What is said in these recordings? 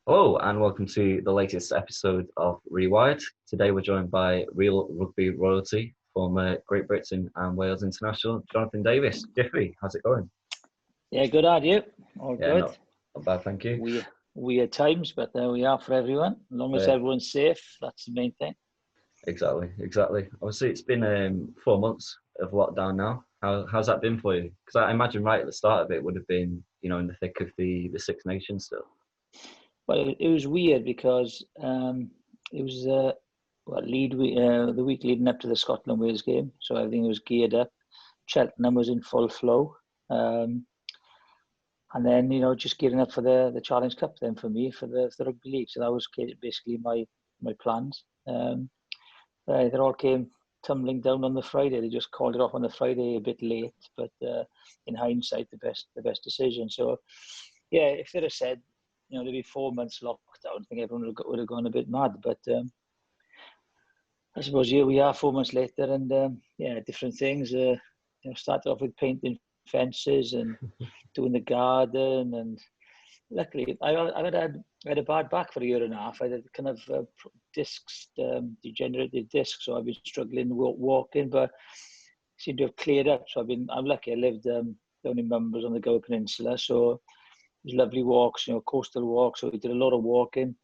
Hello and welcome to the latest episode of Rewired. Today we're joined by real rugby royalty, former Great Britain and Wales international, Jonathan Davies. Jiffy, how's it going? Yeah, good on you. All Yeah, good. not bad, thank you. Weird times, but there we are for everyone. As long as everyone's safe, that's the main thing. Exactly. Obviously, it's been 4 months of lockdown now. How's that been for you? Because I imagine right at the start of it would have been, in the thick of the Six Nations still. Well, it was weird because it was the week leading up to the Scotland Wales game, so everything was geared up. Cheltenham was in full flow, and then just gearing up for the Challenge Cup. Then for me for the rugby league, so that was basically my plans. They all came tumbling down on the Friday. They just called it off on the Friday a bit late, but in hindsight, the best decision. So, yeah, if they'd have said, there'd be 4 months lockdown, I think everyone would have gone a bit mad. But I suppose here we are 4 months later, and different things. Started off with painting fences and doing the garden, and luckily I had a bad back for a year and a half. I had kind of discs, degenerated discs, so I've been struggling walking, but seem to have cleared up. So I'm lucky. I lived down in Mumbles on the Gower Peninsula, so it was lovely walks, coastal walks. So we did a lot of walking,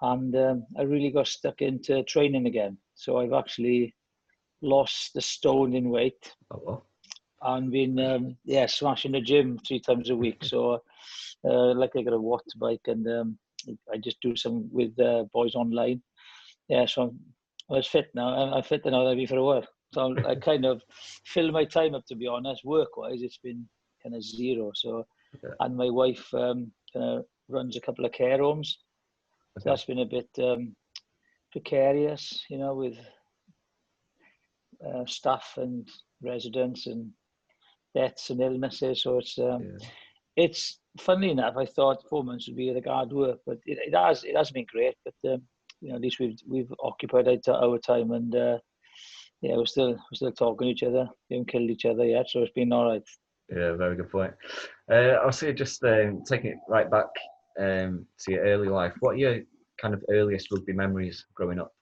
and I really got stuck into training again. So I've actually lost the stone in weight. Oh, well. And been smashing the gym 3 times a week. So like I got a watt bike, and I just do some with boys online. Yeah, so I was fit now. I'm fitter now than I've been for a while. So I kind of fill my time up, to be honest. Work-wise, it's been kind of zero. So, Okay. And my wife kind of runs a couple of care homes. Okay. So that's been a bit precarious, with staff and residents and deaths and illnesses. So it's funnily enough, I thought 4 months would be like hard work, but it has been great. But at least we've occupied our time, and we're still talking to each other. We haven't killed each other yet, so it's been all right. Yeah, very good point. I'll say just taking it right back to your early life. What are your kind of earliest rugby memories growing up?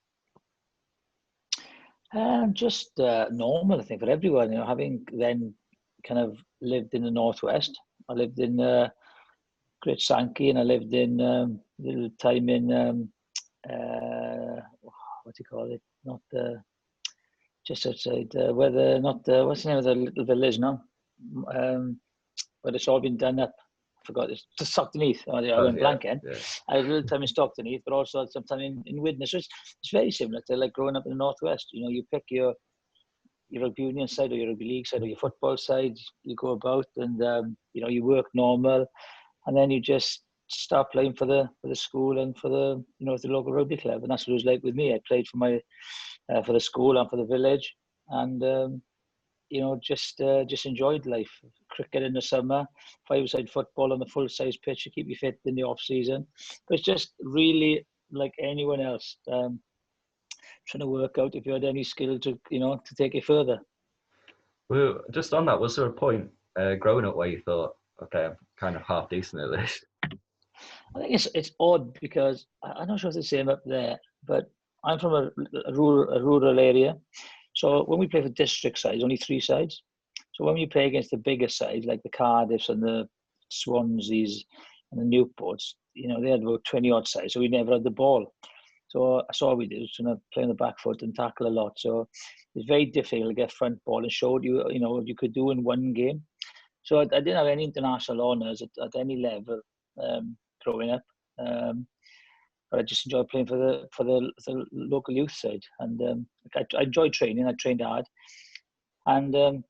Just normal, I think, for everyone. Having then kind of lived in the northwest. I lived in Great Sankey, and I lived in a little time in what do you call it? Not just outside what's the name of the little village now? But it's all been done up. I forgot. It's just Stockton Heath. I went blank then. Yeah. I had a little time in Stockton Heath, but also some time in Widnes. So it's very similar to like growing up in the northwest. You pick your rugby union side or your rugby league side or your football side. You go about, and you work normal, and then you just start playing for the school and for the the local rugby club. And that's what it was like with me. I played for my for the school and for the village, and just enjoyed life. Cricket in the summer, 5-a-side football on the full-size pitch to keep you fit in the off-season. But it's just really like anyone else, trying to work out if you had any skill to take it further. Well, just on that, was there a point growing up where you thought, okay, I'm kind of half decent at this? I think it's odd because I'm not sure if it's the same up there, but I'm from a rural area. So when we play for district sides, only 3 sides. So when we play against the bigger sides, like the Cardiffs and the Swanseas and the Newports, they had about 20 odd sides, so we never had the ball. So that's all we did was play on the back foot and tackle a lot. So it's very difficult to get front ball and show you what you could do in one game. So I didn't have any international honours at any level growing up. But I just enjoyed playing for the local youth side, and I enjoyed training. I trained hard, and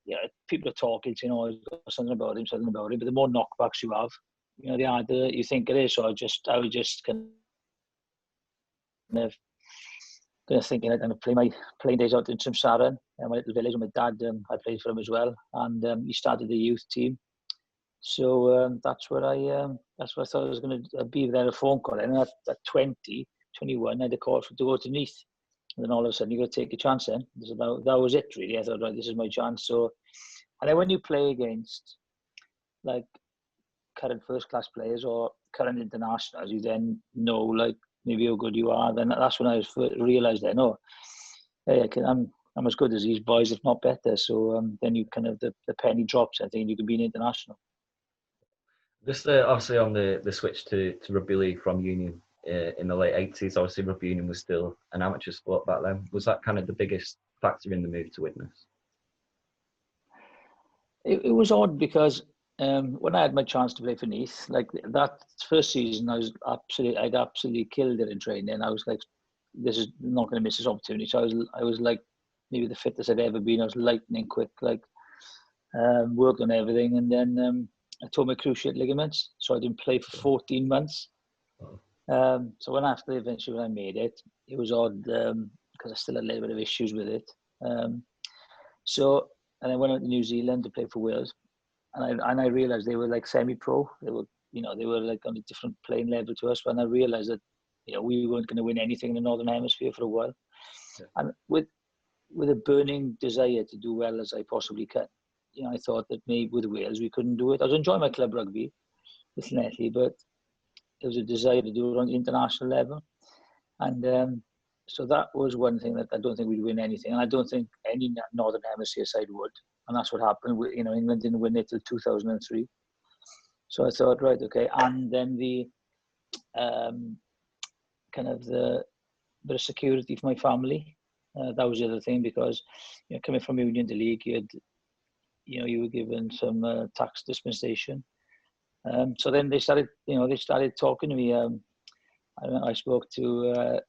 people are talking, something about him. But the more knockbacks you have, the harder you think it is. So I was just kind of thinking I'm going to play my playing days out in Trimsaran, my little village. And my dad, I played for him as well, and he started the youth team. So that's what I thought I was going to be. There a phone call, and at 20, 21, I had a call to go to Neath, and then all of a sudden you got to take a chance. Then that was it really. I thought, right, this is my chance. So, and then when you play against like current first class players or current internationals, you then know like maybe how good you are. Then that's when I realised that hey, I'm as good as these boys, if not better. So then you kind of the penny drops. I think you could be an international. Just obviously on the switch to rugby league from union in the late 80s, obviously rugby union was still an amateur sport back then. Was that kind of the biggest factor in the move to Widnes? It was odd because when I had my chance to play for Nice, like that first season, I'd absolutely killed it in training. I was like, this is not going to miss this opportunity. So I was like maybe the fittest I'd ever been. I was lightning quick, like worked on everything, and then I tore my cruciate ligaments, so I didn't play for 14 months. So eventually when I made it, it was odd because I still had a little bit of issues with it. And I went out to New Zealand to play for Wales, and I realised they were like semi-pro. They were like on a different playing level to us. When I realised that we weren't going to win anything in the Northern Hemisphere for a while, and with a burning desire to do well as I possibly can, I thought that maybe with Wales we couldn't do it. I was enjoying my club rugby with Netty, but there was a desire to do it on the international level, and so that was one thing that I don't think we'd win anything, and I don't think any Northern Hemisphere side would. And that's what happened. England didn't win it till 2003. So I thought, right, okay. And then the kind of the bit of security for my family. That was the other thing, because coming from Union to League, you were given some tax dispensation. So then they started talking to me. I spoke to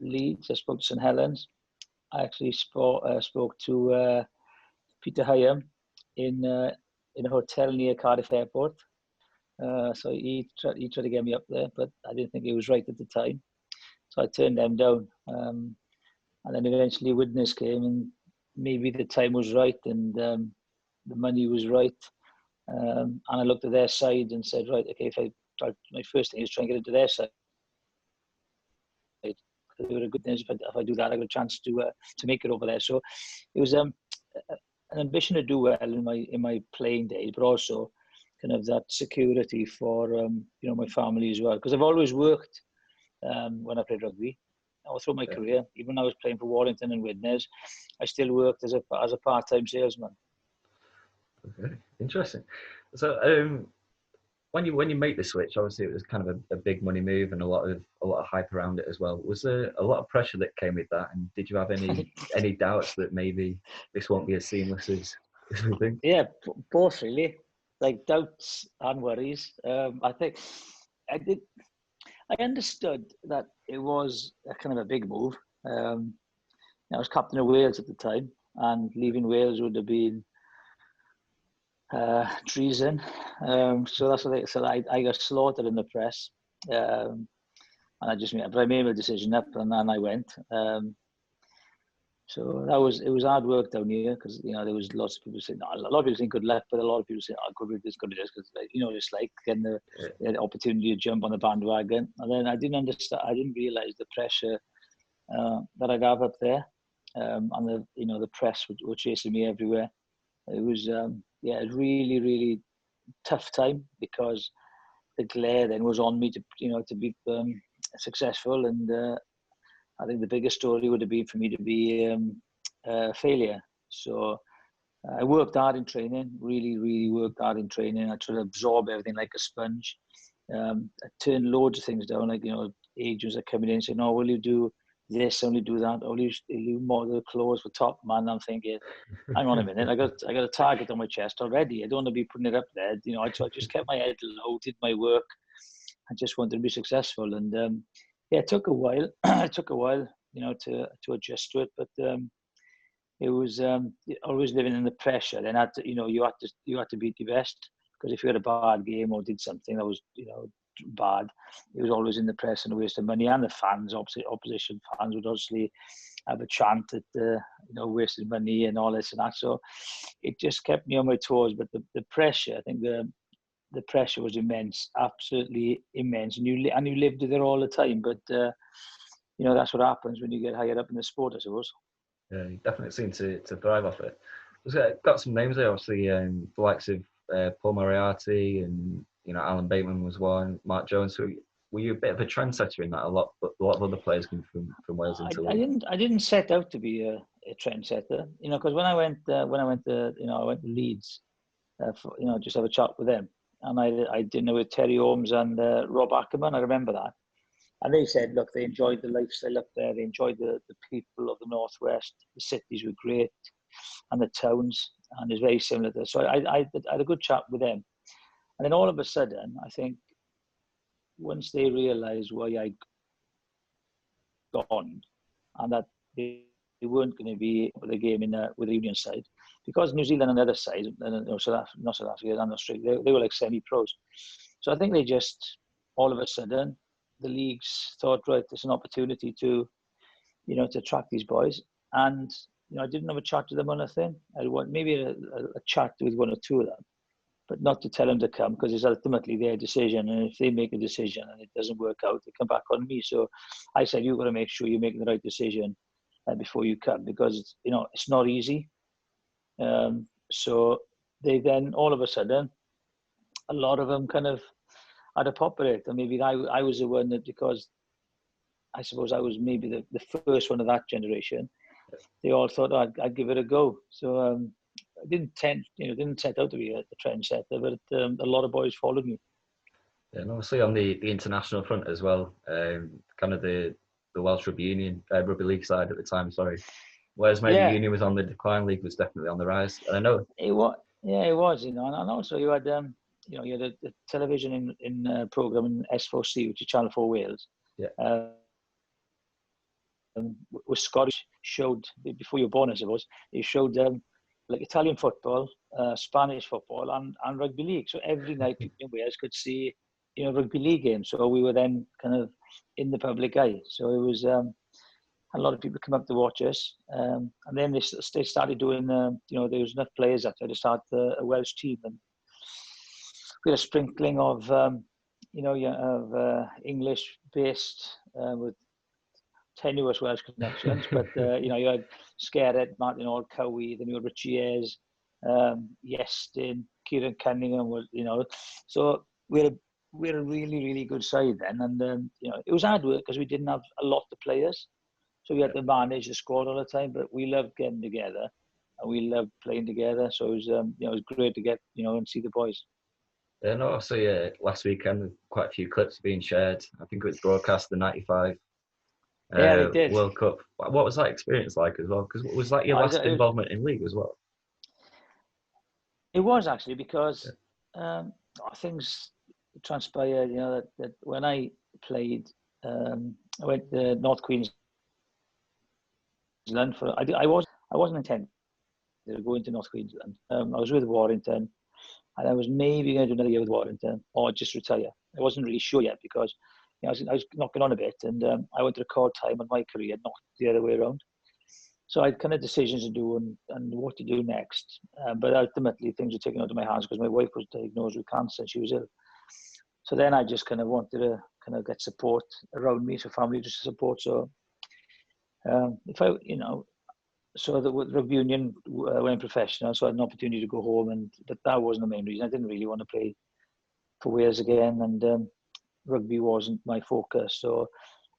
Leeds. I spoke to St Helens. I actually spoke to Peter Hyam in a hotel near Cardiff Airport. So he tried to get me up there, but I didn't think it was right at the time. So I turned them down. And then eventually Widnes came, and maybe the time was right and the money was right. And I looked at their side and said, right, okay, my first thing is try and get into their side. They were a good thing. If I do that, I got a chance to make it over there. So it was an ambition to do well in my playing days, but also kind of that security for my family as well. Because I've always worked when I played rugby. All through my career, even when I was playing for Warrington and Widnes, I still worked as a part-time salesman. Okay, interesting. So when you make the switch, obviously it was kind of a big money move and a lot of hype around it as well. Was there a lot of pressure that came with that, and did you have any doubts that maybe this won't be as seamless as we think? Yeah, both really, like doubts and worries. I think I understood that it was a kind of a big move. I was captain of Wales at the time, and leaving Wales would have been treason. So that's what I got slaughtered in the press, and but I made my decision up, and then I went. So it was hard work down here, because there was lots of people saying, a lot of people saying good luck, but a lot of people saying, good with this, because it's like getting the opportunity to jump on the bandwagon. And then I didn't realise the pressure that I'd have up there, and the press were chasing me everywhere. It was a really, really tough time, because the glare then was on me to be successful, and I think the biggest story would have been for me to be a failure. So I worked hard in training, really, really worked hard in training. I tried to absorb everything like a sponge. I turned loads of things down, like, agents are coming in saying, "Oh, will you do this, only do that, or you model clothes for Top Man?" I'm thinking, hang on a minute, I got a target on my chest already. I don't want to be putting it up there. I just kept my head low, did my work. I just wanted to be successful, and it took a while. It took a while, to adjust to it, but it was always living in the pressure. Then you had to beat your best, because if you had a bad game or did something that was bad, it was always in the press and a waste of money. And the fans, opposition fans, would obviously have a chant at wasted money and all this and that. So it just kept me on my toes. But the pressure, I think the pressure was immense, absolutely immense, and you lived with it all the time. But that's what happens when you get higher up in the sport, I suppose. Yeah, you definitely seem to thrive off it. Got some names there, obviously, the likes of Paul Moriarty and Alan Bateman was one, Mark Jones. So were you a bit of a trendsetter in that? But a lot of other players came from Wales into league. I didn't set out to be a trendsetter, because when I went to Leeds, just have a chat with them, and I dinner with Terry Holmes and Rob Ackerman. I remember that, and they said, look, they enjoyed the lifestyle up there, they enjoyed the people of the Northwest, the cities were great, and the towns, and it's very similar to this. So I had a good chat with them, and then all of a sudden, I think once they realised why I'd gone, and that they weren't going to be with the game with the Union side, because New Zealand on the other side, and not South Africa and Australia, they were like semi-pros. So I think they just, all of a sudden, the leagues thought, right, there's an opportunity to attract these boys. And I didn't have a chat to them on a thing. I want maybe a chat with one or two of them, but not to tell them to come, because it's ultimately their decision. And if they make a decision and it doesn't work out, they come back on me. So I said, you've got to make sure you're making the right decision before you come, because it's not easy. So they then all of a sudden, a lot of them kind of had a pop at it. And maybe I was the one that, because I suppose I was maybe the first one of that generation, they all thought, oh, I'd give it a go. So I didn't set out to be a trendsetter, but a lot of boys followed me. Yeah, and obviously on the international front as well, kind of the Welsh Rugby League side at the time, sorry. Whereas maybe Union was on the decline, League was definitely on the rise. And I know it was, and also you had you had a television in program in S4C, which is Channel 4 Wales. Yeah. Was Scottish, showed before you were born, I suppose. It showed like Italian football, Spanish football, and rugby league. So every night people in Wales could see, rugby league games. So we were then kind of in the public eye. So it was a lot of people come up to watch us, and then they started doing. There was enough players out there to start a Welsh team, and we had a sprinkling of English-based with tenuous Welsh connections, but you had Skerrit, Martin Hall, Cowie, then you had Richie Ayres, Iestyn, Kieran Cunningham was, so we had a really, really good side then, and it was hard work because we didn't have a lot of players, so we had to manage the squad all the time. But we loved getting together, and we loved playing together. So it was it was great to get and see the boys. And also, last weekend, quite a few clips being shared. I think it was broadcast the '95 they did. World Cup. What was that experience like as well? Because was that your last involvement in league as well? It was actually, because things transpired. That when I played, I went to North Queensland for. I wasn't intending to go into North Queensland. I was with Warrington, and I was maybe going to do another year with Warrington or just retire. I wasn't really sure yet, because I was knocking on a bit, and I went to record time on my career, not the other way around. So I had kind of decisions to do and what to do next. But ultimately, things were taken out of my hands because my wife was diagnosed with cancer and she was ill. So then I just kind of wanted to kind of get support around me, so family just to support. So if I, so the rugby union went professional, so I had an opportunity to go home, but that wasn't the main reason. I didn't really want to play for Wales again, and rugby wasn't my focus. So,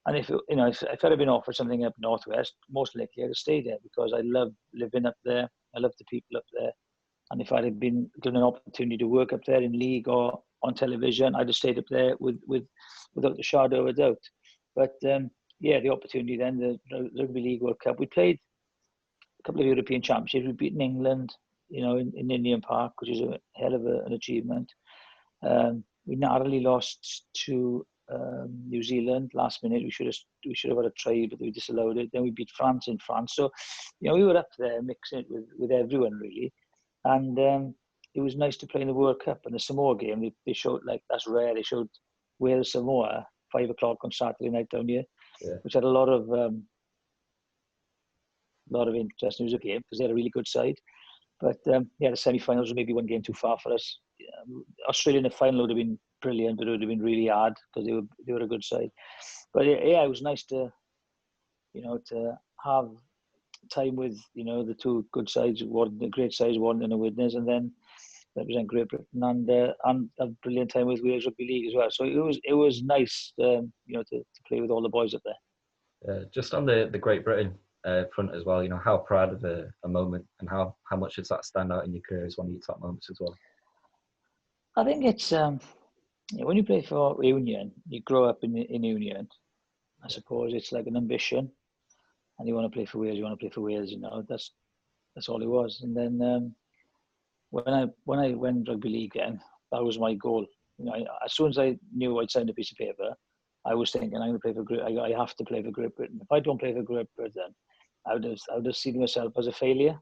and if I'd have been offered something up Northwest, most likely I'd have stayed there, because I love living up there. I love the people up there. And if I'd have been given an opportunity to work up there in league or on television, I'd have stayed up there without a shadow of a doubt. But the opportunity then, the Rugby League World Cup, we played a couple of European Championships. We've beaten England, in Indian Park, which is a hell of an achievement. We narrowly lost to New Zealand last minute. We should have had a try, but we disallowed it. Then we beat France in France. So, we were up there mixing it with everyone really, and it was nice to play in the World Cup. And the Samoa game, they showed, like, that's rare. They showed Wales Samoa 5 o'clock on Saturday night down here, which had a lot of interest. It was a game because they had a really good side. But the semi-finals were maybe one game too far for us. Australia in the final would have been brilliant, but it would have been really hard because they were a good side. But it was nice to to have time with the two good sides, one the great sides, one and a witness, and then represent Great Britain, and a brilliant time with Wales Rugby League as well. So it was nice, to play with all the boys up there. Just on the Great Britain front as well, how proud of a moment, and how much does that stand out in your career as one of your top moments as well? I think it's when you play for Union, you grow up in Union. I suppose it's like an ambition, and you want to play for Wales. You want to play for Wales. That's all it was. And then when I went rugby league again, that was my goal. As soon as I knew I'd signed a piece of paper, I was thinking I'm going to play for Great. I have to play for Great Britain. If I don't play for Great Britain, I would have seen myself as a failure.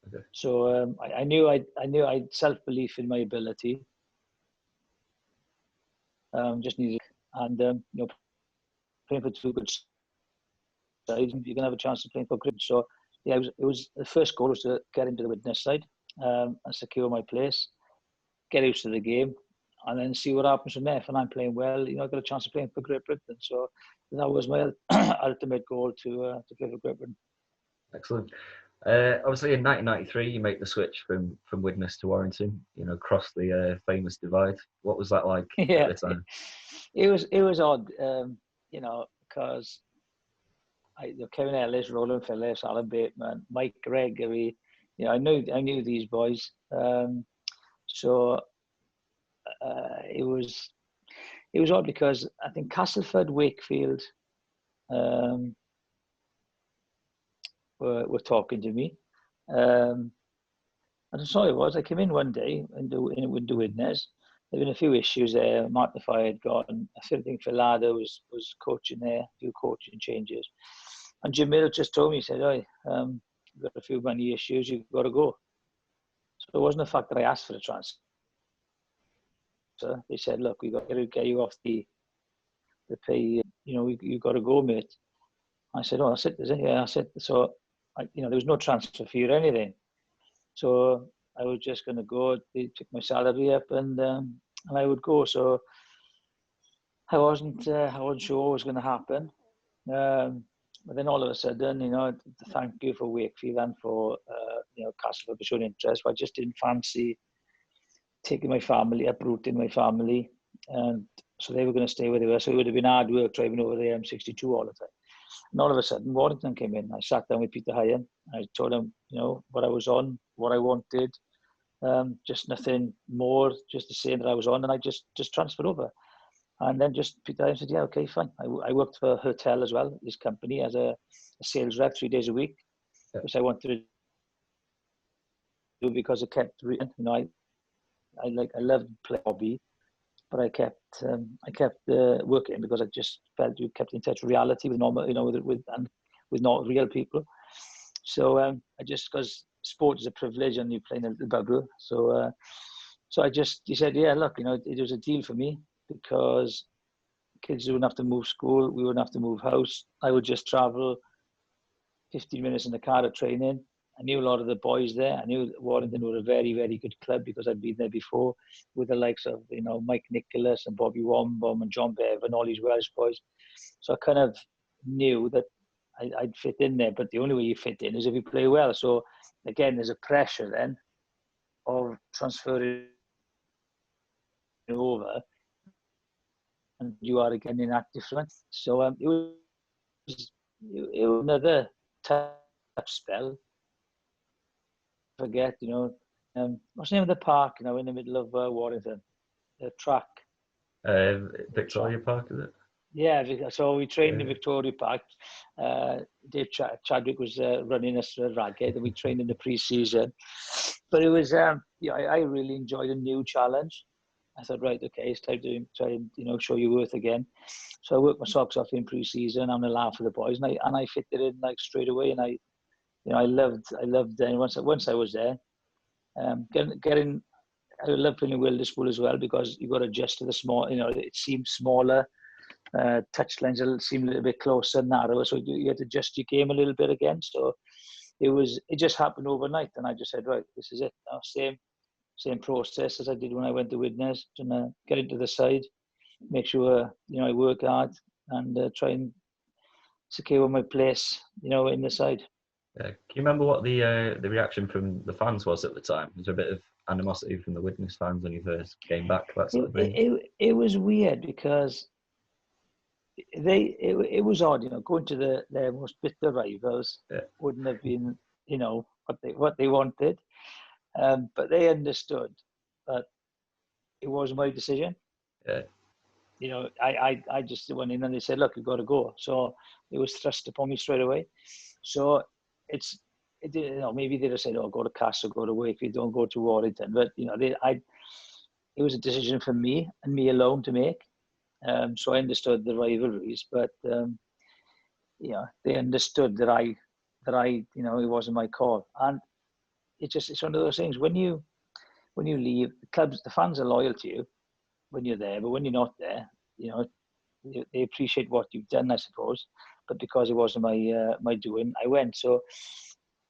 Okay. So I knew I had self-belief in my ability. Just needed, and playing for two good sides, you can have a chance of playing for Great. So yeah, it was the first goal was to get into the Widnes side and secure my place, get used to the game, and then see what happens from there. If I'm playing well, I got a chance of playing for Great Britain. So that was my ultimate goal to play for Great Britain. Excellent. Obviously, in 1993, you make the switch from Widnes to Warrington. Across the famous divide. What was that like at the time? It was odd, because Kevin Ellis, Roland Phillips, Alan Bateman, Mike Gregory. I knew these boys. So it was odd because I think Castleford, Wakefield were talking to me. And so it was. I came in one day into Widnes. There had been a few issues there. Martin Fire had gone. I think Philada was coaching there. A few coaching changes. And Jim Mill just told me, he said, "Oi, you've got a few money issues. You've got to go." So it wasn't the fact that I asked for a transfer. They said, "Look, we got to get you off the pay. You've got to go, mate." I said, "Oh, that's it, is it?" Yeah, I said. So, there was no transfer fee or anything. So I was just going to go. They took my salary up, and I would go. So I wasn't sure what was going to happen. But then all of a sudden, thank you for Wakefield and for Castleford for showing interest. But I just didn't fancy taking my family, uprooting my family, and so they were going to stay where they were. So it would have been hard work driving over the M62 all the time. And all of a sudden, Warrington came in. I sat down with Peter Hyan. I told him, what I was on, what I wanted, just nothing more, just the same that I was on, and I just transferred over. And then just Peter Hyan said, "Yeah, okay, fine." I worked for a hotel as well, this company, as a sales rep 3 days a week, which I wanted to do because it kept, I loved playing hobby, but I kept working because I just felt you kept in touch with reality, with normal, with not real people. So because sport is a privilege and you play in the bubble. So he said, "Yeah, look, it was a deal for me because kids wouldn't have to move school, we wouldn't have to move house. I would just travel 15 minutes in the car to training. I knew a lot of the boys there. I knew Warrington were a very, very good club because I'd been there before with the likes of, Mike Nicholas and Bobby Wombaum and John Bev and all these Welsh boys. So I kind of knew that I'd fit in there, but the only way you fit in is if you play well. So again, there's a pressure then of transferring over, and you are again in that different. So it was another tough spell. Forget, what's the name of the park, in the middle of Warrington? The track. Victoria Park, is it? Yeah, so we trained in Victoria Park. Dave Chadwick was running us ragged, and we trained in the pre-season. But it was, I really enjoyed a new challenge. I thought, right, okay, it's time to try and show your worth again. So I worked my socks off in pre-season. I'm a laugh for the boys, and I fitted in straight away. And I loved. And once I was there, getting. I love playing in Wilderspool as well because you got to adjust to the small. It seemed smaller. Touchlines seemed a little bit closer, narrower, so you had to adjust your game a little bit again. So it just happened overnight, and I just said, right, this is it now. Same process as I did when I went to Widnes, and get into the side, make sure I work hard and try and secure my place, in the side. Can you remember what the reaction from the fans was at the time? Was there a bit of animosity from the Widnes fans when you first came back, that sort It, of thing? it was weird because it was odd, going to their most bitter rivals Yeah, wouldn't have been, what they wanted, but they understood that it was my decision. yeah, I just went in and they said, look, you've got to go. So it was thrust upon me straight away. So maybe they'd have said, oh, go to Castle, go to Wakefield, don't go to Warrington. But, it was a decision for me and me alone to make. So I understood the rivalries, but, they understood that it wasn't my call. And it's one of those things when you leave, the clubs, the fans are loyal to you when you're there, but when you're not there, they appreciate what you've done, I suppose. But because it wasn't my doing, I went. So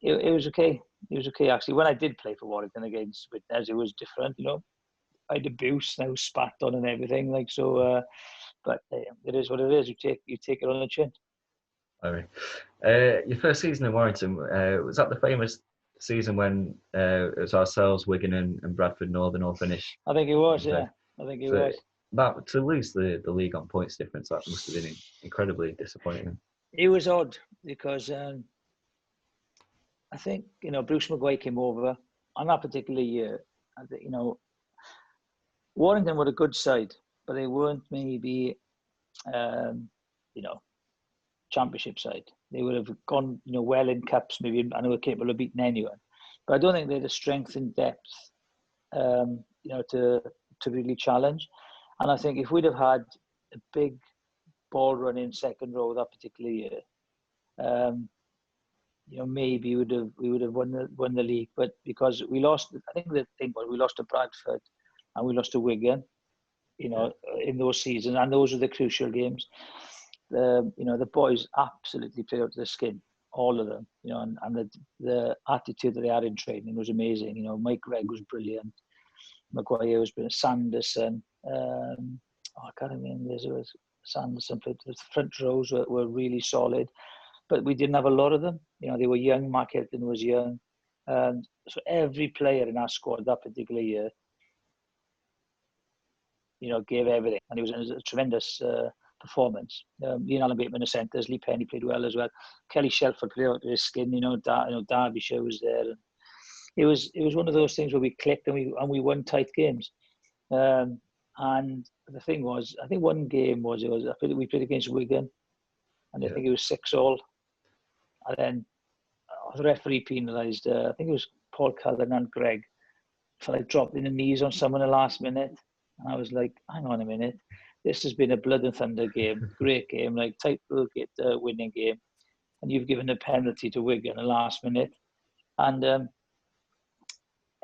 it was okay. It was okay, actually. When I did play for Warrington against Widnes, it was different. I had abuse and I was spat on and everything. Like so, but it is what it is. You take it on the chin. Sorry. Your first season in Warrington, was that the famous season when it was ourselves, Wigan and Bradford Northern all finished? I think it was, yeah. I think it So was. that to lose the league on points difference, that must have been incredibly disappointing. It was odd because I think Bruce Maguire came over on that particular year. I think Warrington were a good side, but they weren't maybe championship side. They would have gone well in cups maybe, and they were capable of beating anyone. But I don't think they had the strength and depth to really challenge. And I think if we'd have had a big ball running second row that particular year, maybe we would have won the league. But because we lost, I think the thing was we lost to Bradford and we lost to Wigan, in those seasons, and those were the crucial games. The boys absolutely played out to the skin, all of them, and the attitude that they had in training was amazing. Mike Gregg was brilliant. Maguire was brilliant. Sanderson, I can't remember. There was Sanderson. The front rows were really solid, but we didn't have a lot of them. They were young. Mark Hilton was young, so every player in our squad that particular year, gave everything, and it was a tremendous performance. Ian Allen Bateman, the centres, Lee Penny played well as well. Kelly Shelford played out of his skin. Davies was there. And it was one of those things where we clicked and we won tight games. And the thing was, I think one game we played against Wigan, and I think it was 6-6. And then the referee penalised. I think it was Paul Cullen and Greg for dropping the knees on someone in the last minute. And I was like, hang on a minute. This has been a blood and thunder game, great game, tight winning game. And you've given a penalty to Wigan in the last minute. And I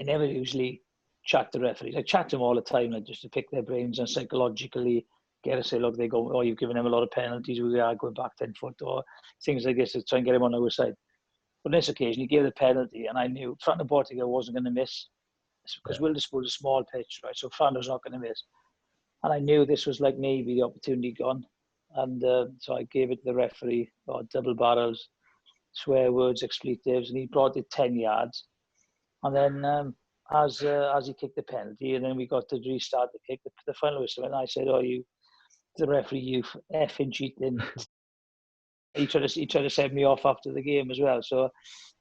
never usually chat to referees. I chat to them all the time, just to pick their brains and psychologically get to say, look, they go, oh, you've given them a lot of penalties. We are going back 10 foot or things like this to try and get him on our side. But on this occasion, he gave the penalty, and I knew Fran Portiga wasn't going to miss because Wilderspool is a small pitch, right? So Fran was not going to miss. And I knew this was maybe the opportunity gone. And so I gave it to the referee, double barrels, swear words, expletives, and he brought it 10 yards. And then as he kicked the penalty, and then we got to restart the kick, the final whistle, and I said, the referee, you effing cheating. He tried to send me off after the game as well. So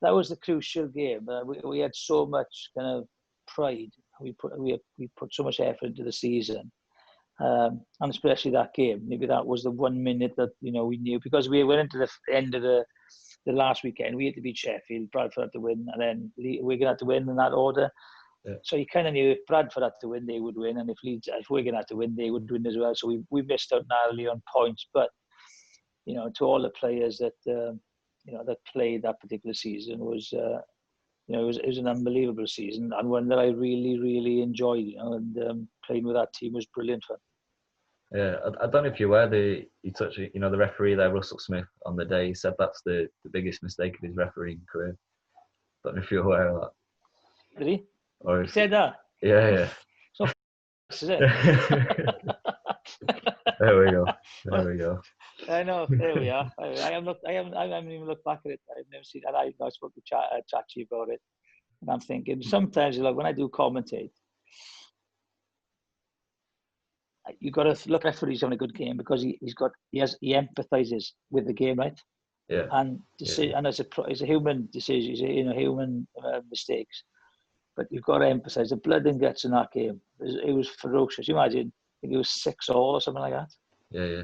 that was the crucial game. We had so much kind of pride. We put so much effort into the season. And especially that game, maybe that was the 1 minute that we knew, because we went into the end of the last weekend. We had to beat Sheffield, Bradford had to win, and then Wigan had to win in that order. Yeah. So you kind of knew if Bradford had to win, they would win, and if Wigan had to win, they would win as well. So we missed out narrowly on points, but to all the players that that played that particular season was. It was an unbelievable season, and one that I really, really enjoyed. And playing with that team was brilliant fun. Yeah, I don't know if you're aware, the referee there, Russell Smith, on the day, he said that's the biggest mistake of his refereing career. Don't know if you're aware of that. Did he? He said that? Yeah. So is it? There we go. I know. There we are. I haven't even looked back at it. I've never seen that. I spoke to Chachi about it. And I'm thinking, sometimes, like when I do commentate, you got to look at he's having a good game because he empathizes with the game, right? Yeah. And Yeah. and it's a human decision, human mistakes. But you've got to emphasize the blood and guts in that game. It was ferocious. You imagine if it was 6-6 or something like that. Yeah. Yeah.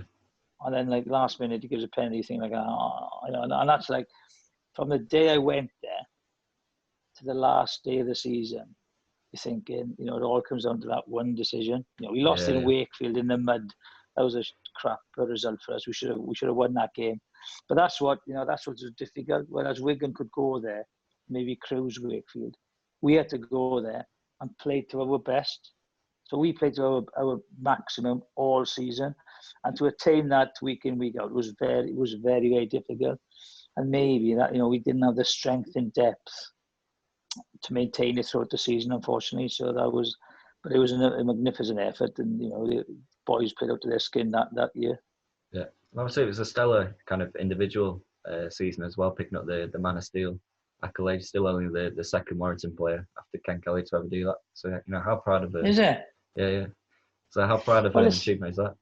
And then like last minute he gives a penalty, you think like, oh, and that's like from the day I went there to the last day of the season. You're thinking, it all comes down to that one decision. We lost in Yeah. Wakefield in the mud. That was a crap result for us. We should have won that game. But that's what's difficult. Whereas Wigan could go there, maybe cruise Wakefield. We had to go there and play to our best. So we played to our maximum all season, and to attain that week in, week out was very, very difficult. And maybe that we didn't have the strength and depth to maintain it throughout the season, unfortunately. So but it was a magnificent effort, and the boys played out to their skin that year. Yeah, obviously it was a stellar kind of individual season as well, picking up the Man of Steel accolade. Still only the second Warrington player after Ken Kelly to ever do that. So how proud of Is it? Yeah. So how proud of an achievement is that?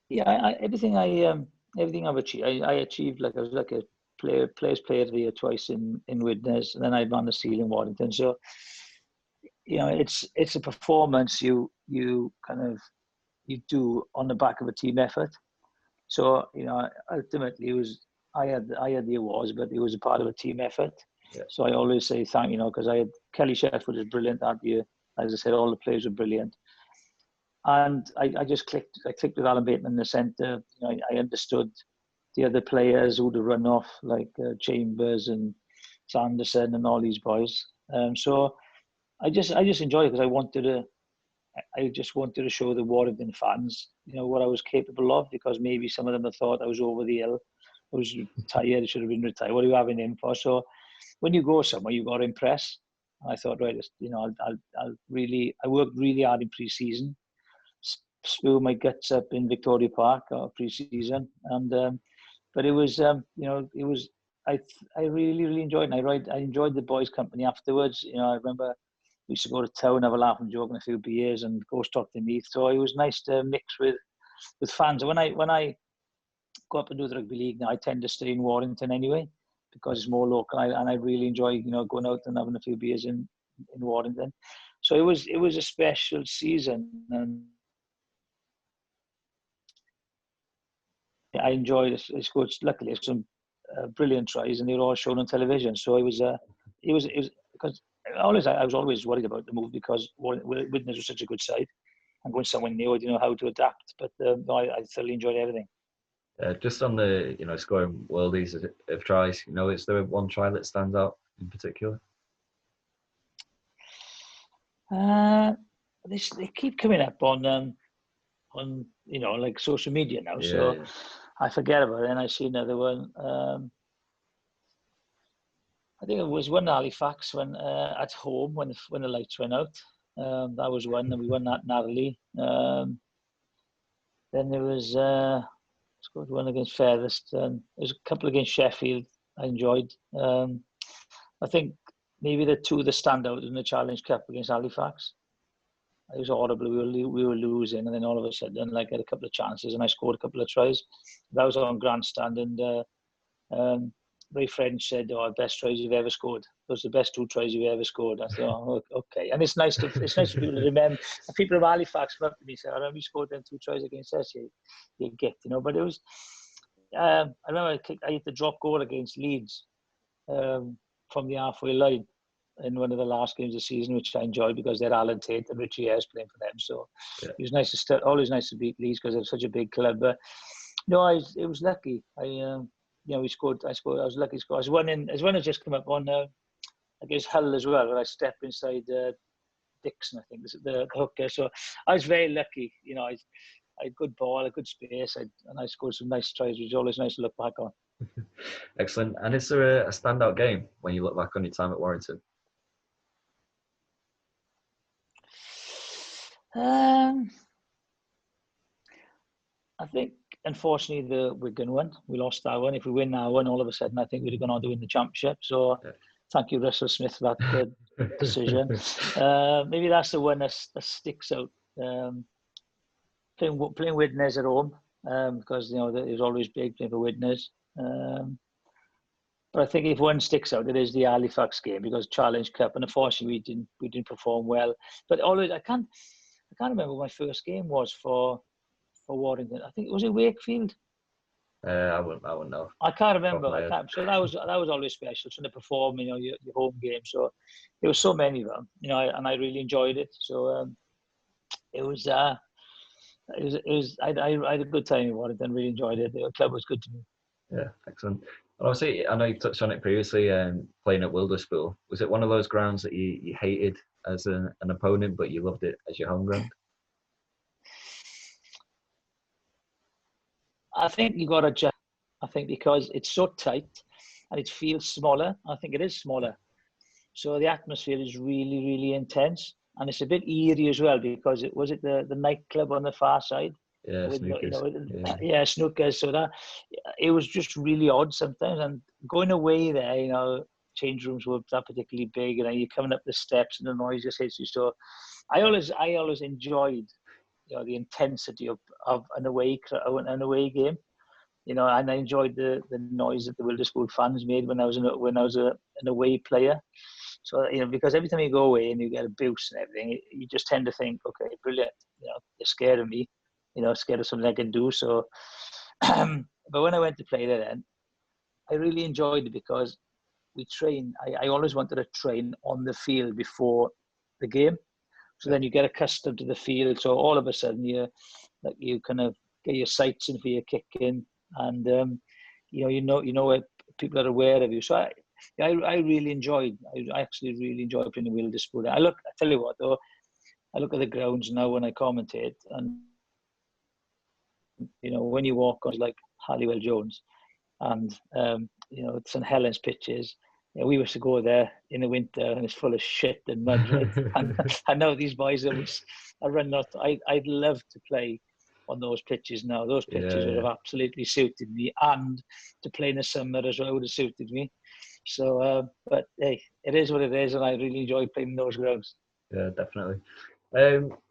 Yeah, everything I've achieved, I achieved. Like I was like a players player of the year twice in Widnes, and then I Man of Steel in Warrington. So it's a performance you do on the back of a team effort. So ultimately it was I had the awards, but it was a part of a team effort. Yeah. So I always say thank because I had Kelly Sheffield was brilliant that year. As I said, all the players were brilliant, and I just clicked. I clicked with Alan Bateman in the centre. I understood the other players who'd have run off, like Chambers and Sanderson and all these boys. So I just enjoyed it because I just wanted to show the Warrington fans, what I was capable of, because maybe some of them had thought I was over the hill. I was tired, I should have been retired. What are you having him for? So when you go somewhere, you've got to impress. And I thought, right, I worked really hard in pre-season, spew my guts up in Victoria Park pre-season, and but it was, I really enjoyed it. And I enjoyed the boys' company afterwards. I remember we used to go to town, have a laugh and joke and a few beers, and go Stockton Heath. So it was nice to mix with fans. When I go up and do the rugby league now, I tend to stay in Warrington anyway because it's more local, and I really enjoy going out and having a few beers in Warrington. So it was a special season, and I enjoyed it. It's good. Luckily, some brilliant tries, and they were all shown on television. So it was because I was always worried about the move because Widnes was such a good side, and going somewhere new, I didn't know how to adapt. But no, I thoroughly enjoyed everything. Just on the scoring worldies of tries, is there one try that stands out in particular? They keep coming up on like social media now, so yeah. I forget about it, and I see another one. I think it was one Halifax when at home when the lights went out. That was one, and we won that narrowly. Then there was scored one against Featherstone. There's a couple against Sheffield. I enjoyed. I think maybe the two that stand out in the Challenge Cup against Halifax. It was horrible. We were losing, and then all of a sudden, like, I had a couple of chances, and I scored a couple of tries. That was on grandstand, and my friend said, "Oh, best tries you've ever scored. Those are the best two tries you've ever scored." I thought, "Oh, okay." And it's nice for people to remember. And people from Halifax come up to me and say, "I remember you scored them two tries against us." You get, But it was. I remember I hit the drop goal against Leeds from the halfway line in one of the last games of the season, which I enjoyed because they're Alan Tate and Richie Ayres playing for them. So yeah. It was nice to always nice to beat Leeds because they're such a big club. But no, it was lucky. We scored. I was lucky to score. I was one had just come up on against Hull as well, where I stepped inside Dixon, I think, the hooker. So I was very lucky. I had good ball, a good space, and I scored some nice tries, which is always nice to look back on. Excellent. And is there a standout game when you look back on your time at Warrington? I think, unfortunately, the Wigan one, we lost that one. If we win that one, all of a sudden, I think we'd have gone on to win the championship. So, yeah. thank you, Russell Smith, for that decision. Maybe that's the one that sticks out. Playing Widnes at home, because it was always big playing for Widnes. But I think if one sticks out, it is the Halifax game, because Challenge Cup, and unfortunately we didn't perform well. But always I can't remember what my first game was for Warrington. I think it was in Wakefield. I wouldn't know. I can't remember. So that was always special, trying to perform, your home game. So there was so many of them, and I really enjoyed it. So it was I had a good time in Warrington. Really enjoyed it. The club was good to me. Yeah, excellent. And obviously, I know you've touched on it previously. Playing at Wilderspool, was it one of those grounds that you hated as an opponent, but you loved it as your home ground? I think you got to just. I think because it's so tight and it feels smaller. I think it is smaller, so the atmosphere is really, really intense, and it's a bit eerie as well, because it was the nightclub on the far side. Yeah, with snookers. Yeah, snookers. So that it was just really odd sometimes. And going away there, change rooms were that particularly big, and you're coming up the steps and the noise just hits you. So I always enjoyed, the intensity of an away game. And I enjoyed the noise that the Wilderspool fans made when I was an away player. So because every time you go away and you get a boost and everything, you just tend to think, okay, brilliant. They're scared of me. Scared of something I can do. So, but when I went to play there, then I really enjoyed it, because we train. I always wanted to train on the field before the game. So then you get accustomed to the field. So all of a sudden you kind of get your sights in for your kicking, and you know where people are aware of you. So I really enjoyed. I actually really enjoyed playing the Wilderspool. I tell you what though, I look at the grounds now when I commentate, and when you walk on like Halliwell Jones and St Helens pitches, we used to go there in the winter and it's full of shit and mud, right? and I know these boys are running out. I'd love to play on those pitches now. Those pitches would have absolutely suited me, and to play in the summer as well would have suited me. So, but hey, it is what it is, and I really enjoy playing in those grounds. Yeah, definitely.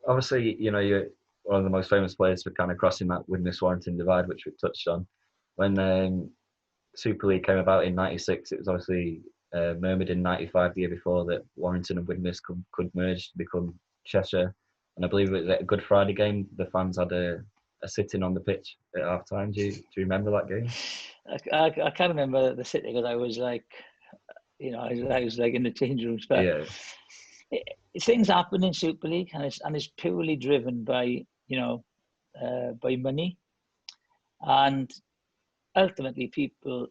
Obviously, you're one of the most famous players for kind of crossing that Widnes-Warrington divide, which we've touched on. When Super League came about in '96, it was obviously murmured in '95, the year before, that Warrington and Widnes could merge to become Cheshire. And I believe it was at a Good Friday game, the fans had a sitting on the pitch at half time. Do you remember that game? I can't remember the sitting, because I was like, I was like in the change rooms. But yeah. Things happen in Super League, and it's purely driven by by money, and ultimately people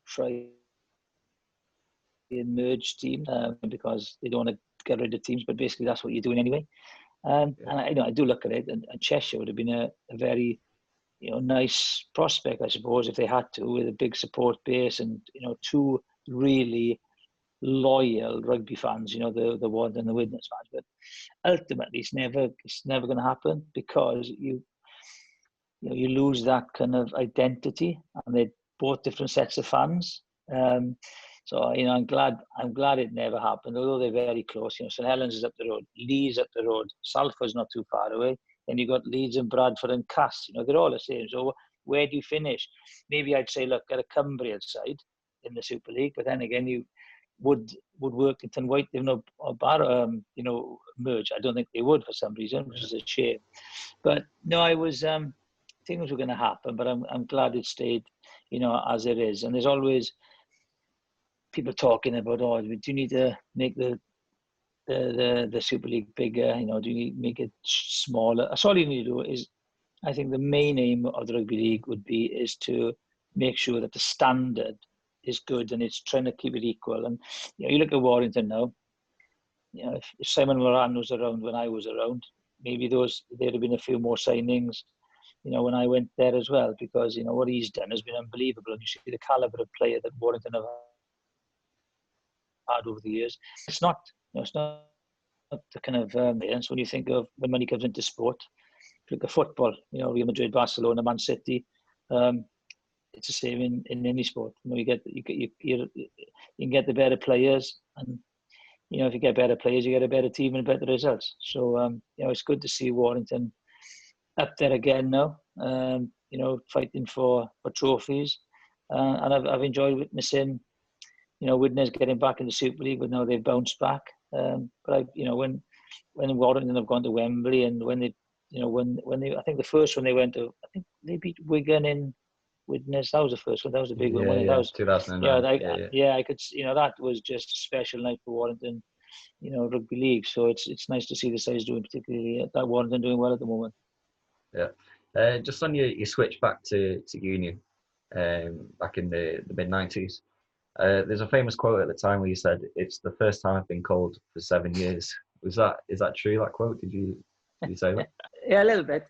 try and merge teams because they don't want to get rid of teams, but basically that's what you're doing anyway. And I do look at it, and Cheshire would have been a very nice prospect, I suppose, if they had to, with a big support base and two really loyal rugby fans, the Warden and the Widnes fans. But ultimately, it's never going to happen, because you lose that kind of identity, and they're both different sets of fans. So I'm glad it never happened, although they're very close. St Helens is up the road, Leeds up the road, Salford's not too far away, and you got Leeds and Bradford and Cass. They're all the same. So where do you finish? Maybe I'd say, look, get a Cumbrian side in the Super League, but then again, you would Workington White, merge? I don't think they would for some reason, which is a shame. But no, I was things were going to happen, but I'm glad it stayed, as it is. And there's always people talking about, do you need to make the Super League bigger? Do you need to make it smaller? That's all you need to do. Is, I think the main aim of the rugby league is to make sure that the standard is good, and it's trying to keep it equal. And you look at Warrington now. If Simon Moran was around when I was around, maybe there'd have been a few more signings. When I went there as well, because what he's done has been unbelievable, and you see the caliber of player that Warrington have had over the years. It's not the kind of so when you think of when money comes into sport, look at football. Real Madrid, Barcelona, Man City. it's the same in any sport. You can get the better players, and if you get better players, you get a better team and better results. So it's good to see Warrington up there again now. Fighting for trophies, and I've enjoyed witnessing Widnes getting back in the Super League, but now they've bounced back. But when Warrington have gone to Wembley, and when they I think the first one they went to, I think they beat Wigan in Widnes. That was the first one. That was a big one. That was 2009. I could, that was just a special night for Warrington, rugby league. So it's nice to see the sides doing, particularly that Warrington doing well at the moment. Yeah. Just on your switch back to Union, back in the mid-90s. There's a famous quote at the time where you said, "It's the first time I've been called for 7 years." Is that true? That quote? Did you say that? Yeah, a little bit.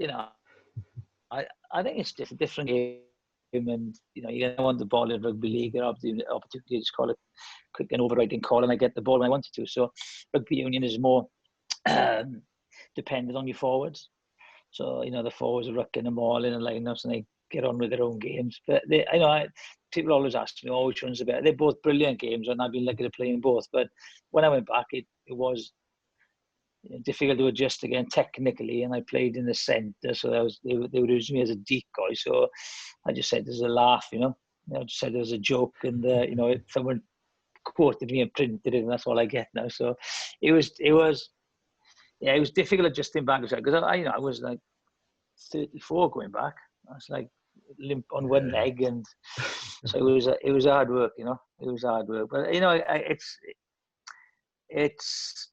I think it's just a different game, and you're gonna want the ball in rugby league. You have the opportunity to call it quick and overriding call, and I get the ball when I wanted to. So rugby union is more dependent on your forwards. So the forwards are rucking them all in and lineups, and they get on with their own games. But people always ask me, which one's the better? They're both brilliant games, and I've been lucky to play in both. But when I went back, it was difficult to adjust again technically, and I played in the centre, so they would use me as a decoy. So I just said there's a laugh, I just said there's a joke, and if someone quoted me and printed it, and that's all I get now. So it was difficult adjusting back because I was like 34 going back. I was like limp on one leg, and so it was hard work, It was hard work, but it's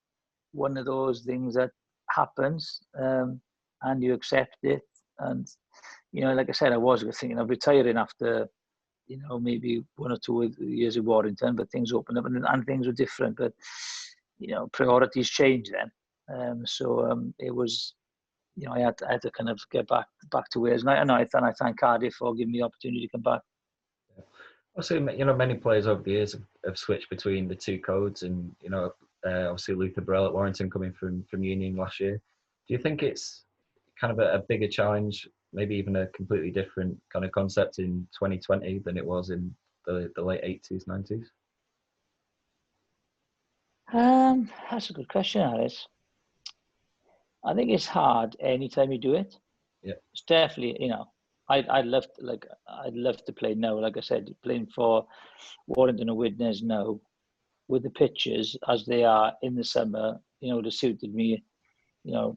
one of those things that happens, and you accept it. And like I said, I was thinking of retiring after maybe 1 or 2 years of Warrington, but things opened up and things were different. But priorities changed then. It was, I had to kind of get back to Wales, and I thank Cardiff for giving me the opportunity to come back. Also, many players over the years have switched between the two codes, and obviously Luther Burrell at Warrington coming from Union last year. Do you think it's kind of a bigger challenge, maybe even a completely different kind of concept in 2020 than it was in the late 80s, 90s? That's a good question, Alice. I think it's hard anytime you do it. Yeah. It's definitely, I'd love to play now. Like I said, playing for Warrington and Widnes now, with the pitches as they are in the summer, it would have suited me, a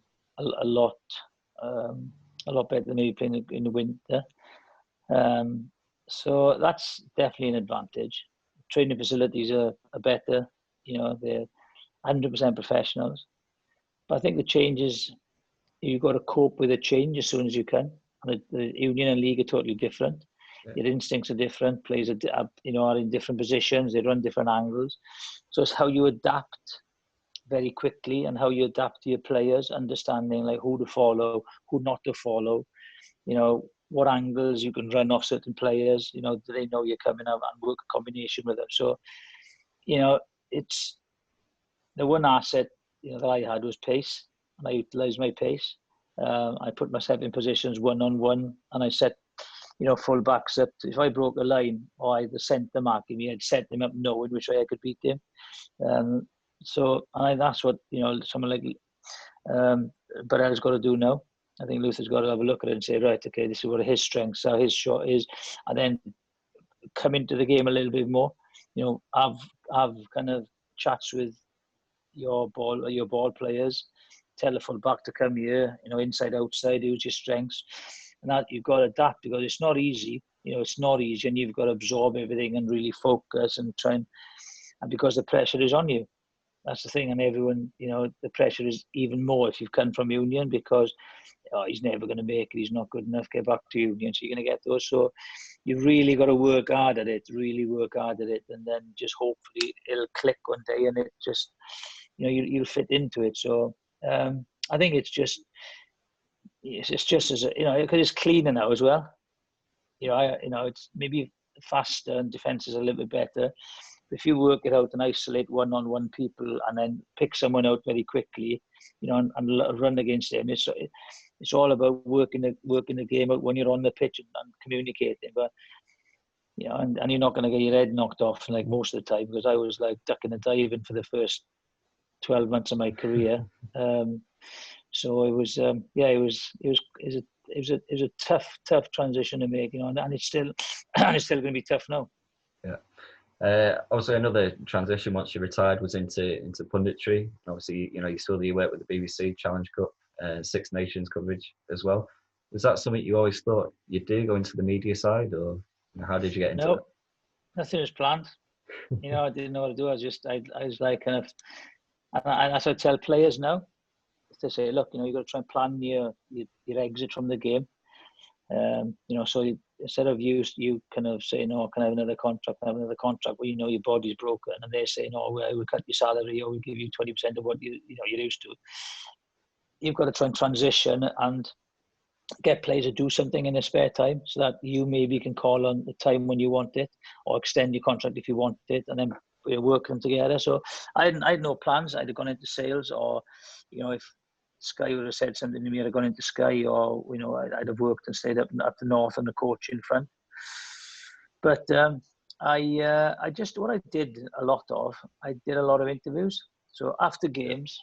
lot better than maybe playing in the winter. So that's definitely an advantage. Training facilities are better, they're 100% professionals. But I think the changes, you've got to cope with a change as soon as you can. And the union and league are totally different. Yeah. Your instincts are different. Players are in different positions. They run different angles. So it's how you adapt very quickly, and how you adapt to your players, understanding like who to follow, who not to follow. What angles you can run off certain players. Do they know you're coming up, and work a combination with them. So, it's the one asset that I had was pace, and I utilised my pace. I put myself in positions 1-on-1, and I set, full backs up. If I broke a line or either centre marking me, I'd set them up knowing which way I could beat them. That's what someone like Burrell's got to do now. I think Luther's got to have a look at it and say, right, okay, this is what his strengths are, his shot is, and then come into the game a little bit more. Have kind of chats with your ball players, tell the full back to come here, inside, outside, use your strengths. And that you've got to adapt, because it's not easy. It's not easy, and you've got to absorb everything and really focus and try and because the pressure is on you. That's the thing, and everyone, the pressure is even more if you've come from Union, because he's never going to make it, he's not good enough, get back to Union, so you're going to get those. So you've really got to work hard at it, and then just hopefully it'll click one day, and it just, you'll fit into it. So I think it's just as because it's cleaner now as well. It's maybe faster and defense is a little bit better. If you work it out and isolate one-on-one people, and then pick someone out very quickly, and run against them, it's all about working the game out when you're on the pitch and communicating. But and you're not going to get your head knocked off like most of the time, because I was like ducking and diving for the first 12 months of my career. So it was, it was a tough transition to make, and it's still and it's still going to be tough now. Yeah. Also, another transition once you retired was into punditry. Obviously, you still do your work with the BBC Challenge Cup, Six Nations coverage as well. Was that something you always thought you'd do, go into the media side, or how did you get into it? No, nothing was planned. I didn't know what to do. I was like kind of, and that's what I tell players now. To say, look, you've got to try and plan your exit from the game. So instead of you kind of saying, "Oh, can I have another contract? Can I have another contract?" Well, your body's broken, and they're saying, "Oh, well, we'll cut your salary, or we'll give you 20% of what you're used to." You've got to try and transition and get players to do something in their spare time, so that you maybe can call on the time when you want it, or extend your contract if you want it, and then work them together. So I had no plans. I'd have gone into sales, or if Sky would have said something to me, I'd have gone into Sky, or I'd have worked and stayed up the north on the coach in front. But I just, what I did a lot of, I did a lot of interviews. So after games,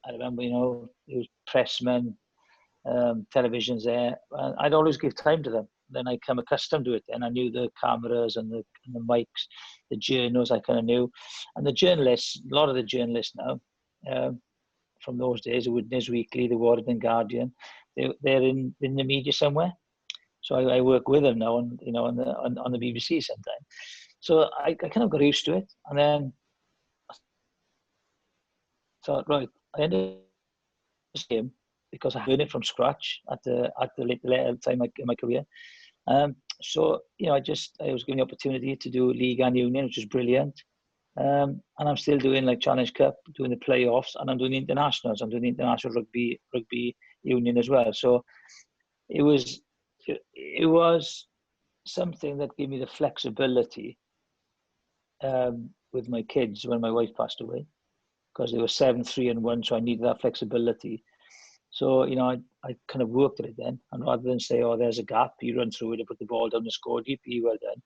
I remember it was pressmen, televisions there, and I'd always give time to them. Then I became accustomed to it, and I knew the cameras and the mics, the journals I kind of knew, and the journalists. A lot of the journalists now, from those days, the Witness Weekly, the Warrington Guardian, they're in the media somewhere. So I work with them now, on the BBC sometimes. So I kind of got used to it, and then I thought, right, I ended this game because I learned it from scratch at the later time in my career. So I was given the opportunity to do league and union, which was brilliant. And I'm still doing like Challenge Cup, doing the playoffs, and I'm doing the internationals. I'm doing the international rugby union as well. So it was something that gave me the flexibility with my kids when my wife passed away, because they were 7, 3, and 1. So I needed that flexibility. So I kind of worked at it then, and rather than say, "Oh, there's a gap, you run through it and put the ball down the score deep, well done,"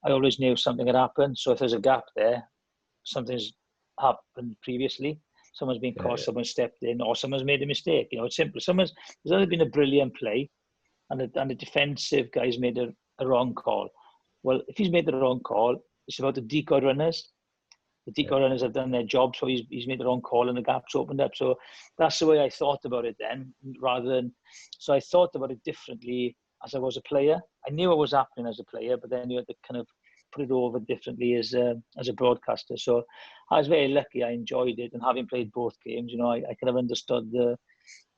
I always knew something had happened. So if there's a gap there, something's happened previously. Someone's been caught, someone stepped in, or someone's made a mistake. It's simple. There's either been a brilliant play, and the defensive guy's made a wrong call. Well, if he's made the wrong call, it's about the decoy runners. The decoy runners have done their job, so he's made the wrong call and the gap's opened up. So that's the way I thought about it then, so I thought about it differently as I was a player. I knew what was happening as a player, but then you had to kind of put it over differently as a broadcaster. So I was very lucky. I enjoyed it, and having played both games, I kind of understood the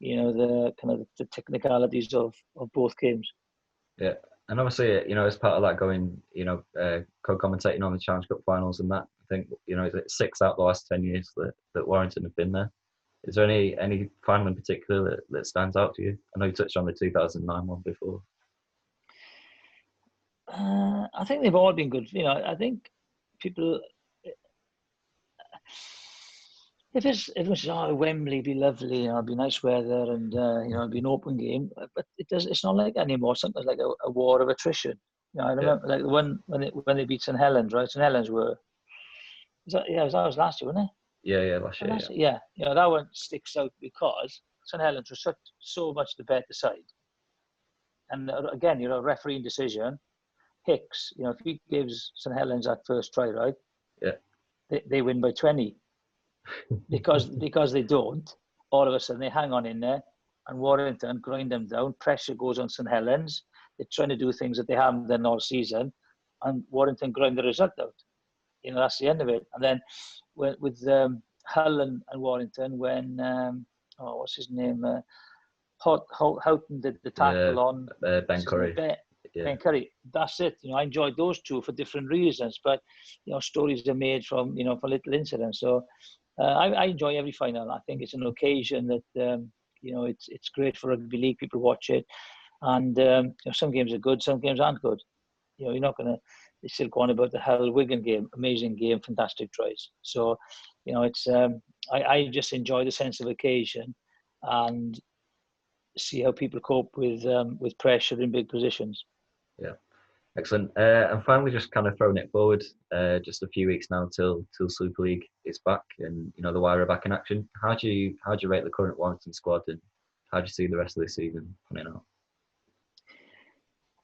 kind of the technicalities of both games. Yeah. And obviously, as part of that, going, co-commentating on the Challenge Cup finals and that, I think, is it 6 out of the last 10 years that Warrington have been there? Is there any final in particular that stands out to you? I know you touched on the 2009 one before. I think they've all been good. I think people, if it's Wembley, be lovely, it'd be nice weather, and it'd be an open game. But it's not like that anymore. Something like a war of attrition. I remember like the one when they beat St Helens, right? St Helens that was last year, wasn't it? Yeah, last year. Yeah, that one sticks out because St Helens was so much the better side. And again, refereeing decision, Hicks, if he gives St Helens that first try, right? Yeah. They win by 20. because they don't, all of a sudden they hang on in there, and Warrington grind them down. Pressure goes on St Helens. They're trying to do things that they haven't done all season, and Warrington grind the result out. That's the end of it. And then with Hull and Warrington, when what's his name, Houghton did the tackle on Ben Curry. Ben Curry. That's it. I enjoyed those two for different reasons, but stories are made from for little incidents. So I enjoy every final. I think it's an occasion that it's great for rugby league. People watch it, and some games are good, some games aren't good. You're not gonna. They still go on about the Hull Wigan game, amazing game, fantastic tries. So it's I just enjoy the sense of occasion and see how people cope with pressure in big positions. Yeah. Excellent. And finally, just kind of throwing it forward, just a few weeks now till Super League is back, and the Wire are back in action. How do you rate the current Warrington squad, and how do you see the rest of the season panning out?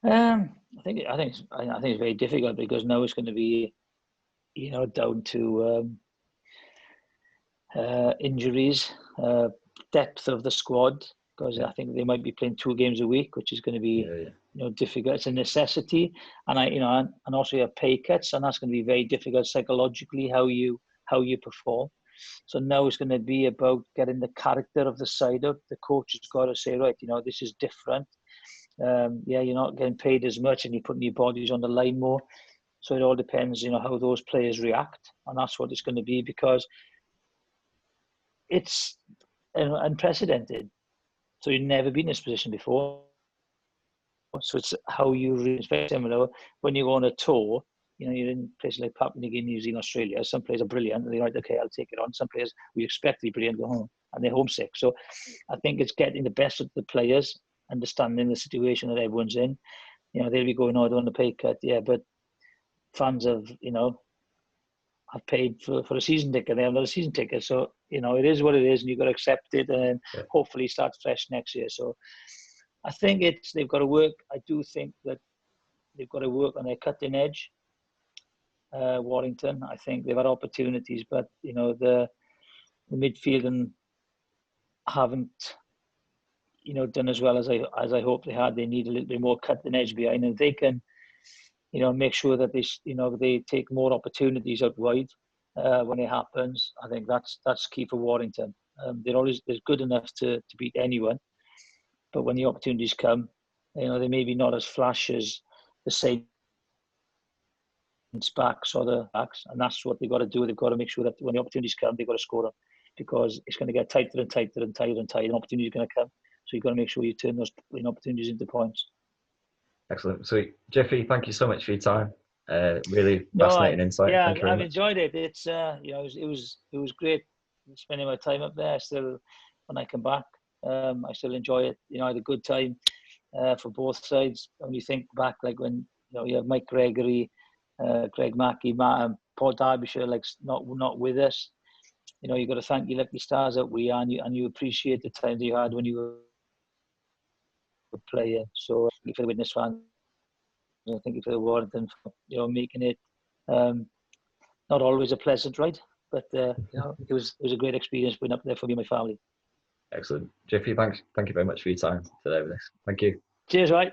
I think it's very difficult because now it's going to be, down to injuries, depth of the squad, because I think they might be playing 2 games a week, which is going to be difficult. It's a necessity, and and also you have pay cuts, and that's going to be very difficult psychologically how you perform. So now it's going to be about getting the character of the side up. The coach has got to say, right, this is different. You're not getting paid as much, and you're putting your bodies on the line more. So it all depends, how those players react, and that's what it's going to be, because it's unprecedented. So you've never been in this position before. So it's how you it's very similar when you go on a tour. You're in places like Papua New Guinea, New Zealand, Australia. Some players are brilliant, and they're like, okay, I'll take it on. Some players we expect to be brilliant, go home, and they're homesick. So I think it's getting the best of the players, understanding the situation that everyone's in. They'll be going, oh, I don't want a pay cut. Yeah, but fans have paid for a season ticket. They have not a season ticket. So, it is what it is, and you've got to accept it, and hopefully start fresh next year. So I think they've got to work. I do think that they've got to work on their cutting edge. Warrington, I think they've had opportunities, but the midfield and haven't done as well as I hope they had. They need a little bit more cutting edge behind, and they can make sure that they take more opportunities out wide when it happens. I think that's key for Warrington. They're good enough to beat anyone, but when the opportunities come, they may be not as flash as the same backs or the backs, and that's what they've got to do. They've got to make sure that when the opportunities come, they've got to score them, because it's going to get tighter and tighter and tighter and tighter, and opportunities are going to come. So you've got to make sure you turn those opportunities into points. Excellent. Sweet. Jeffrey, thank you so much for your time. Really fascinating insight. Yeah, Thank you very I've much. enjoyed it. It's it was great spending my time up there. Still, when I come back, I still enjoy it. I had a good time for both sides. When you think back, like when you have Mike Gregory, Greg Mackey, Paul Derbyshire, like not with us. You've got to thank your lucky stars that we are, and you appreciate the time that you had when you were playing. So thank you for the witness fans. Thank you for the Warrington for making it not always a pleasant ride, but it was a great experience being up there for me and my family. Excellent. Jeffrey, thank you very much for your time today with this. Thank you. Cheers, right.